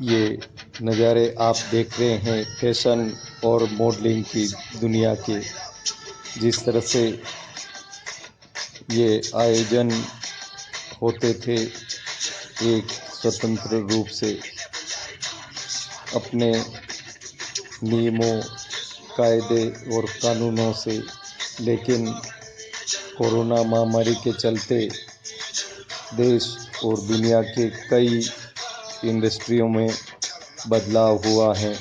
ये नज़ारे आप देख रहे हैं फैशन और मॉडलिंग की दुनिया के। जिस तरह से ये आयोजन होते थे एक स्वतंत्र रूप से अपने नियमों, कायदे और कानूनों से, लेकिन कोरोना महामारी के चलते देश और दुनिया के कई इंडस्ट्रियों में बदलाव हुआ है।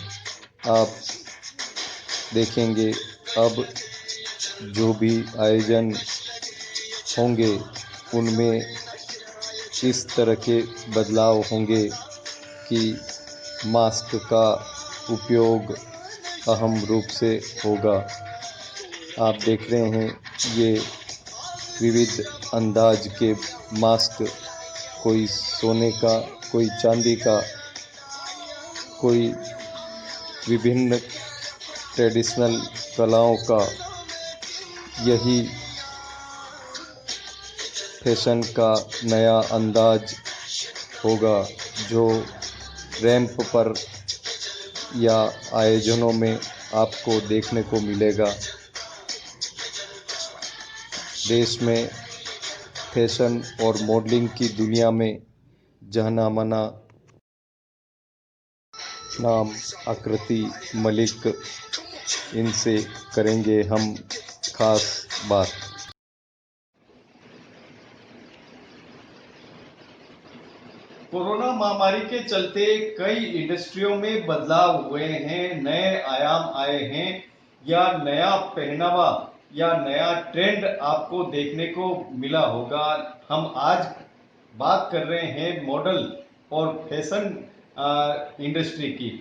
आप देखेंगे अब जो भी आयोजन होंगे उनमें इस तरह के बदलाव होंगे कि मास्क का उपयोग अहम रूप से होगा। आप देख रहे हैं ये विविध अंदाज के मास्क, कोई सोने का, कोई चांदी का, कोई विभिन्न ट्रेडिशनल कलाओं का। यही फैशन का नया अंदाज होगा जो रैंप पर या आयोजनों में आपको देखने को मिलेगा। देश में फैशन और मॉडलिंग की दुनिया में जाना माना नाम आकृति मलिक, इनसे करेंगे हम खास बात। कोरोना महामारी के चलते कई इंडस्ट्रियों में बदलाव हुए हैं, नए आयाम आए हैं, या नया पहनावा या नया ट्रेंड आपको देखने को मिला होगा। हम आज बात कर रहे हैं मॉडल और फैशन इंडस्ट्री की।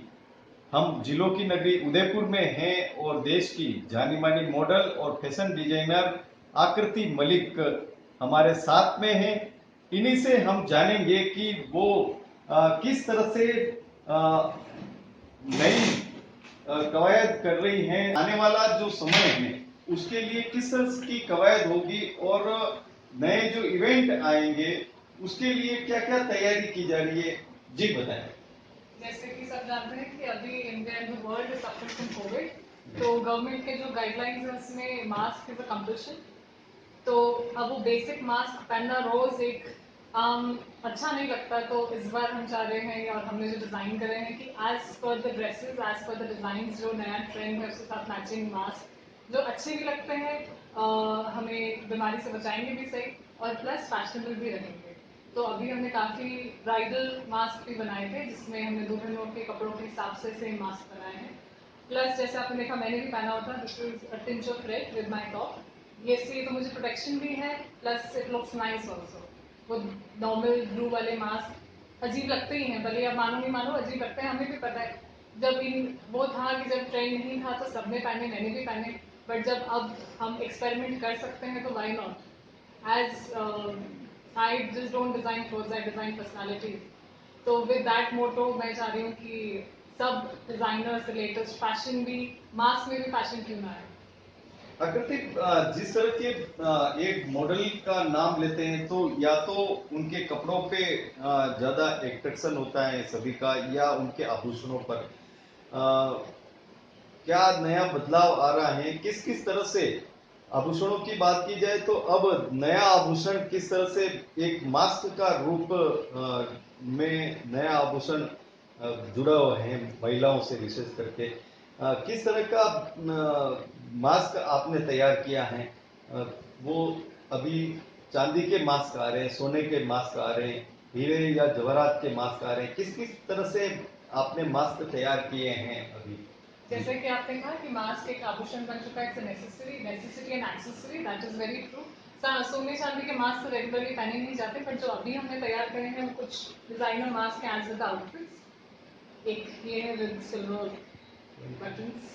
हम जिलों की नगरी उदयपुर में हैं और देश की जानी मानी मॉडल और फैशन डिजाइनर आकृति मलिक हमारे साथ में हैं। इन्हीं से हम जानेंगे कि वो किस तरह से नई कवायद कर रही हैं। आने वाला जो समय है उसके लिए किस तरह की कवायद होगी और नए जो इवेंट आएंगे उसके लिए क्या क्या तैयारी की जा रही है, जी बताएं। जैसे कि सब जानते हैं कि अभी India and the world is suffering from Covid, तो गवर्नमेंट के जो गाइडलाइंस है उसमें मास्क इज अ कंपल्शन। तो अब वो बेसिक मास्क पहनना रोज एक अच्छा नहीं लगता, तो इस बार हम चाह रहे हैं और हमने जो डिज़ाइन करे हैं कि as per the dresses, as per the design, जो नया ट्रेंड है उसके साथ मैचिंग मास्क जो अच्छे भी लगते हैं, हमें बीमारी से बचाएंगे भी सही और प्लस फैशनेबल भी रहेंगे। तो अभी हमने काफ़ी ब्राइडल मास्क भी बनाए थे जिसमें हमने दुल्हनों के कपड़ों के हिसाब से सेम मास्क बनाए हैं। प्लस जैसे आपने देखा मैंने भी पहना हुआ था, this is a tinge of read with my top. ये इससे तो मुझे प्रोटेक्शन भी है, plus it looks nice also. वो नॉर्मल ब्लू वाले मास्क अजीब लगते ही हैं, भले आप मानो नहीं मानो अजीब लगते हैं, हमें भी पता है। जब इन वो था कि जब ट्रेंड नहीं था तो सबने पहने, मैंने भी पहने, बट जब अब हम एक्सपेरिमेंट कर सकते हैं तो why not. As I just don't design clothes, I design personalities. तो विद दैट मोटो मैं चाह रही हूँ कि सब डिज़ाइनर्स लेटेस्ट फैशन भी, मास्क में भी फैशन क्यों ना है। आकृति, जिस तरह के एक मॉडल का नाम लेते हैं तो या तो उनके कपड़ों पे ज्यादा एट्रैक्शन होता है सभी का, या उनके आभूषणों पर क्या नया बदलाव आ रहा है, किस किस तरह से आभूषणों की बात की जाए तो अब नया आभूषण किस तरह से एक मास्क का रूप में नया आभूषण जुड़ा हुआ है महिलाओं से विशेष करके। किस तरह का मास्क आपने तैयार किया है? वो अभी चांदी के मास्क आ रहे हैं, सोने के मास्क आ रहे हैं, हीरे या जवाहरात के मास्क आ रहे हैं, किस किस तरह से आपने मास्क तैयार किए हैं अभी? जैसे कि आपने कहा कि मास्क एक आभूषण बन चुका है, it's necessity and accessory, that is very true. सोने चांदी के मास्क तो रेगुलरली पहने नहीं जाते, बट जो अभी हमने तैयार करे हैं वो कुछ डिजाइनर मास्क हैं एज विद आउटफिट्स। एक ये है विद सिल्वर बटन्स।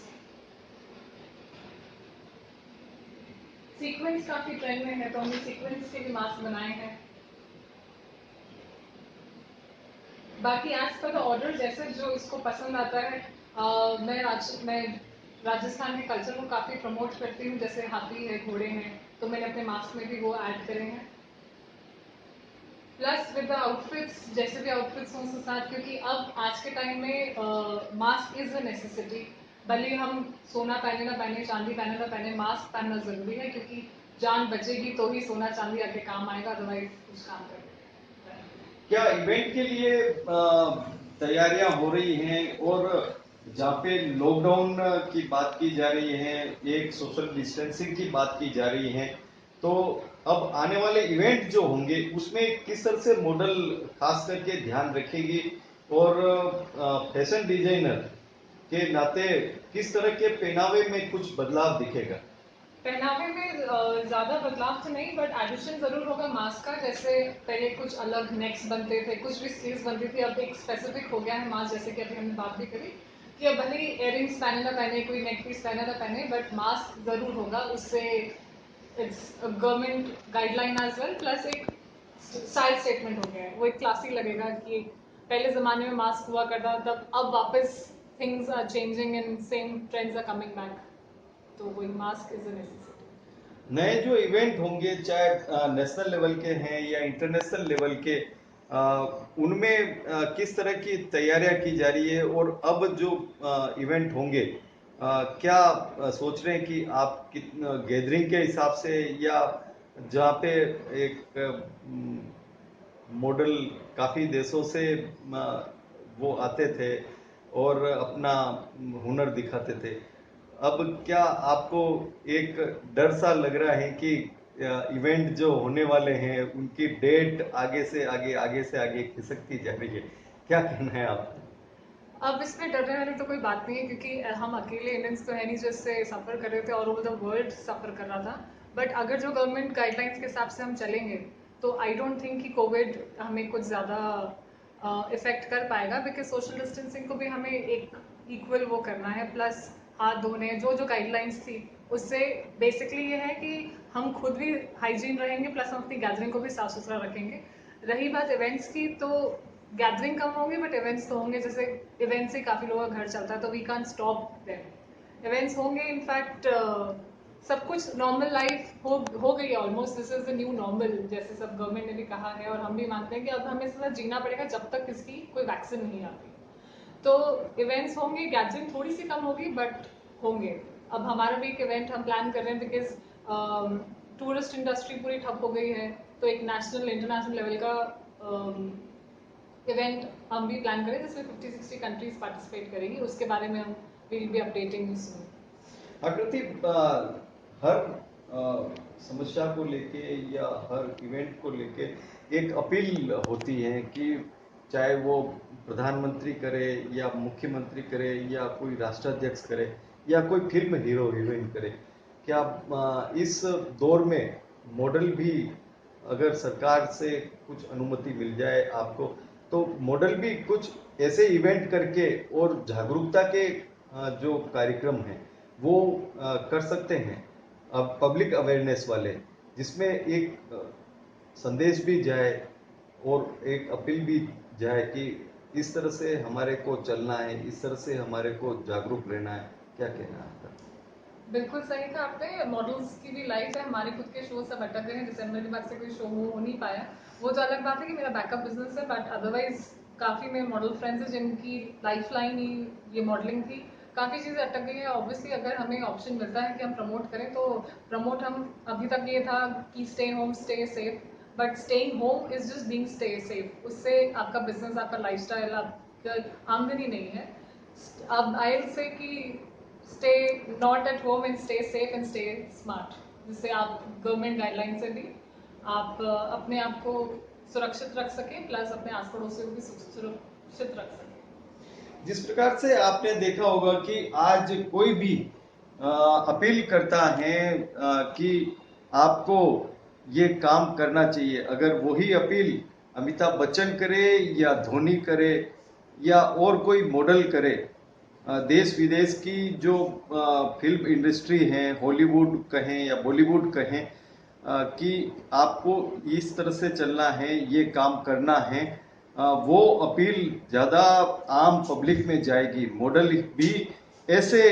सीक्वेंस काफी ट्रेंड में है तो हमने सीक्वेंस के भी मास्क बनाए हैं। बाकी एज पर द ऑर्डर जैसे जो इसको पसंद आता है, मैं राजस्थान के कल्चर को काफ़ी प्रमोट करती हूँ, जैसे हाथी है, घोड़े हैं, तो मैंने अपने मास्क में भी वो ऐड करे हैं। प्लस विद द आउटफिट्स, जैसे भी आउटफिट्स हों उसके साथ, क्योंकि अब आज के टाइम में मास्क इज अ नेसेसिटी। भले हम सोना पहने ना पहने, चांदी पहने ना पहने, मास्क पहनना जरूरी है, क्योंकि जान बचेगी तो ही सोना चांदी आगे काम आएगा, अदरवाइज कुछ काम करेगा। क्या इवेंट के लिए तैयारियां हो रही हैं? और जहाँ पे लॉकडाउन की बात की जा रही है, एक सोशल डिस्टेंसिंग की बात की जा रही है, तो अब आने वाले इवेंट जो होंगे उसमें किस तरह से मॉडल खास करके ध्यान रखेगी? और फैशन डिजाइनर के नाते किस तरह के पहनावे में कुछ बदलाव दिखेगा? पहनावे में ज्यादा बदलाव तो नहीं, बट एडिशन जरूर होगा मास्क का। जैसे पहले कुछ अलग नेक्स बनते थे, कुछ भी स्लीव्स बनती थी, अब एक स्पेसिफिक हो गया है मास्क, जैसे कि अभी हमने बात भी करी कि अब भले ही इयरिंग्स पहने ना पहने, कोई नेक पीस पहने ना पहने, बट मास्क जरूर होगा। उससे it's government guideline as well, plus एक साइड स्टेटमेंट हो गया है, वो एक क्लासी लगेगा कि पहले जमाने में मास्क हुआ करता, तब अब वापस things are changing and same trends are coming back, तो वही मास्क इज अ नेसेसिटी। नए जो इवेंट होंगे, चाहे नेशनल लेवल के हैं या इंटरनेशनल लेवल के, उनमें किस तरह की तैयारियां की जा रही है? और अब जो इवेंट होंगे, क्या सोच रहे हैं कि आप कितना गैदरिंग के हिसाब से, या जहाँ पे एक मॉडल काफी देशों से वो आते थे और अपना हुनर दिखाते थे, अब क्या आपको एक डर सा लग रहा है कि इवेंट जो होने वाले हैं उनकी डेट आगे से आगे खिसकती जा रही है? क्या कहना है आपका? अब इसमें डरने वाली तो कोई बात नहीं है, क्योंकि हम अकेले इंडियंस तो है नहीं जो इससे सफ़र कर रहे थे, ऑल ओवर द वर्ल्ड सफ़र कर रहा था। बट अगर जो गवर्नमेंट गाइडलाइंस के हिसाब से हम चलेंगे, तो आई डोंट थिंक कि कोविड हमें कुछ ज़्यादा इफेक्ट कर पाएगा, बिकॉज सोशल डिस्टेंसिंग को भी हमें एक इक्वल वो करना है, प्लस हाथ धोने, जो जो गाइडलाइंस थी उससे बेसिकली ये है कि हम खुद भी हाइजीन रहेंगे, प्लस हम अपनी गैदरिंग को भी साफ सुथरा रखेंगे। रही बात इवेंट्स की, तो गैदरिंग कम होंगे बट इवेंट्स तो होंगे। जैसे इवेंट्स से काफ़ी लोगों का घर चलता है, तो we can't stop them. Events होंगे, इनफैक्ट सब कुछ नॉर्मल लाइफ हो गई है almost, this is the new normal, जैसे सब गवर्नमेंट ने भी कहा है और हम भी मानते हैं कि अब हमें इसके साथ जीना पड़ेगा जब तक इसकी कोई वैक्सीन नहीं आती। तो इवेंट्स होंगे, गैदरिंग थोड़ी सी कम होगी बट होंगे। अब हमारा भी एक इवेंट हम प्लान कर रहे हैं, बिकॉज टूरिस्ट इंडस्ट्री पूरी ठप हो गई है, तो एक नेशनल इंटरनेशनल लेवल का इवेंट हम भी प्लान करें जिसमें 50-60 कंट्रीज पार्टिसिपेट करेंगी, उसके बारे में हम विल बी अपडेटिंग सून। आकृति, हर समस्या को लेके या हर इवेंट को लेके एक अपील होती है कि चाहे वो प्रधानमंत्री करे या मुख्यमंत्री करे या कोई राष्ट्राध्यक्ष करे या कोई फिल्म हीरो हीरोइन करे, क्या इस दौर में मॉडल भी, अगर सरकार से कुछ अनुमति मिल जाए आपको, तो मॉडल भी कुछ ऐसे इवेंट करके और जागरूकता के जो कार्यक्रम हैं वो कर सकते हैं, अब पब्लिक अवेयरनेस वाले, जिसमें एक संदेश भी जाए और एक अपील भी जाए कि इस तरह से हमारे को चलना है, इस तरह से हमारे को जागरूक रहना है। क्या कहना है आपका? बिल्कुल सही कहा आपने। मॉडल्स की भी लाइफ है, हमारे खुद के शो सब अटक गए हैं, दिसंबर के बाद से कोई शो हो नहीं पाया। वो तो अलग बात है कि मेरा बैकअप बिजनेस है, बट अदरवाइज काफ़ी मेरे मॉडल फ्रेंड्स हैं जिनकी लाइफ लाइन ही ये मॉडलिंग थी। काफ़ी चीज़ें अटक गई हैं। ऑब्वियसली अगर हमें ऑप्शन मिलता है कि हम प्रमोट करें, तो प्रमोट हम, अभी तक ये था कि stay home stay safe, but staying home is just being stay safe. उससे आपका बिजनेस, आपका लाइफस्टाइल, आपका आमदनी नहीं है। अब आई विल से कि stay not at home and stay safe and stay smart, जिससे आप गवर्नमेंट गाइडलाइन से भी आप अपने आप को सुरक्षित रख सकें, प्लस अपने आस पड़ोसियों को भी सुरक्षित रख सकें। जिस प्रकार से आपने देखा होगा कि आज कोई भी अपील करता है कि आपको ये काम करना चाहिए, अगर वही अपील अमिताभ बच्चन करे या धोनी करे या और कोई मॉडल करे, देश विदेश की जो फिल्म इंडस्ट्री है, हॉलीवुड कहें या बॉलीवुड कहें, कि आपको इस तरह से चलना है, ये काम करना है, वो अपील ज़्यादा आम पब्लिक में जाएगी। मॉडल भी ऐसे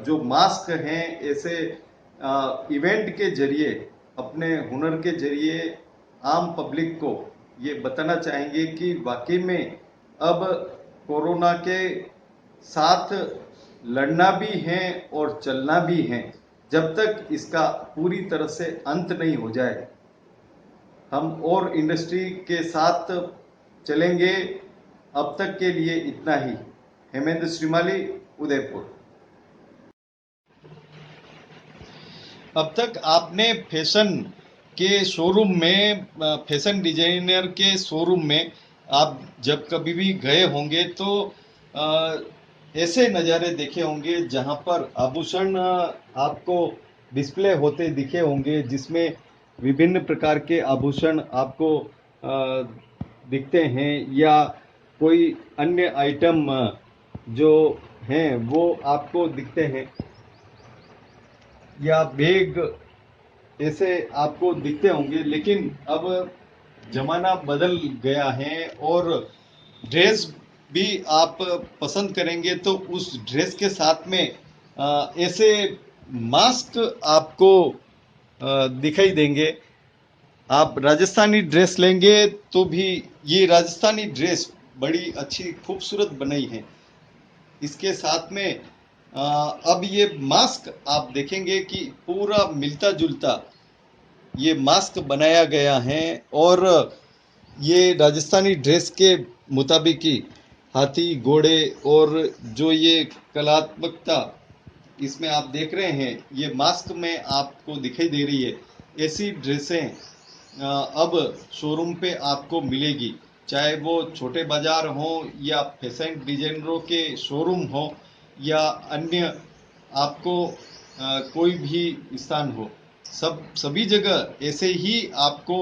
जो मास्क हैं, ऐसे इवेंट के जरिए, अपने हुनर के जरिए आम पब्लिक को ये बताना चाहेंगे कि वाकई में अब कोरोना के साथ लड़ना भी है और चलना भी है। जब तक इसका पूरी तरह से अंत नहीं हो जाए, हम और इंडस्ट्री के साथ चलेंगे। अब तक के लिए इतना ही। हेमेंद्र श्रीमाली, उदयपुर। अब तक आपने फैशन के शोरूम में, फैशन डिजाइनर के शोरूम में आप जब कभी भी गए होंगे तो ऐसे नज़ारे देखे होंगे जहां पर आभूषण आपको डिस्प्ले होते दिखे होंगे, जिसमें विभिन्न प्रकार के आभूषण आपको दिखते हैं, या कोई अन्य आइटम जो हैं वो आपको दिखते हैं, या बैग ऐसे आपको दिखते होंगे। लेकिन अब जमाना बदल गया है और ड्रेस भी आप पसंद करेंगे तो उस ड्रेस के साथ में ऐसे मास्क आपको दिखाई देंगे। आप राजस्थानी ड्रेस लेंगे तो भी ये राजस्थानी ड्रेस बड़ी अच्छी खूबसूरत बनाई है। इसके साथ में अब ये मास्क आप देखेंगे कि पूरा मिलता जुलता ये मास्क बनाया गया है, और ये राजस्थानी ड्रेस के मुताबिक ही हाथी घोड़े और जो ये कलात्मकता इसमें आप देख रहे हैं, ये मास्क में आपको दिखाई दे रही है। ऐसी ड्रेसें अब शोरूम पे आपको मिलेगी, चाहे वो छोटे बाजार हो या फैशन डिजाइनरों के शोरूम हो या अन्य आपको कोई भी स्थान हो, सभी जगह ऐसे ही आपको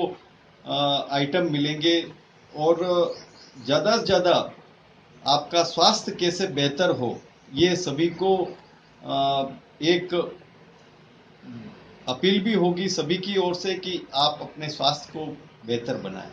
आइटम मिलेंगे। और ज़्यादा से ज़्यादा आपका स्वास्थ्य कैसे बेहतर हो, ये सभी को एक अपील भी होगी सभी की ओर से कि आप अपने स्वास्थ्य को बेहतर बनाएं।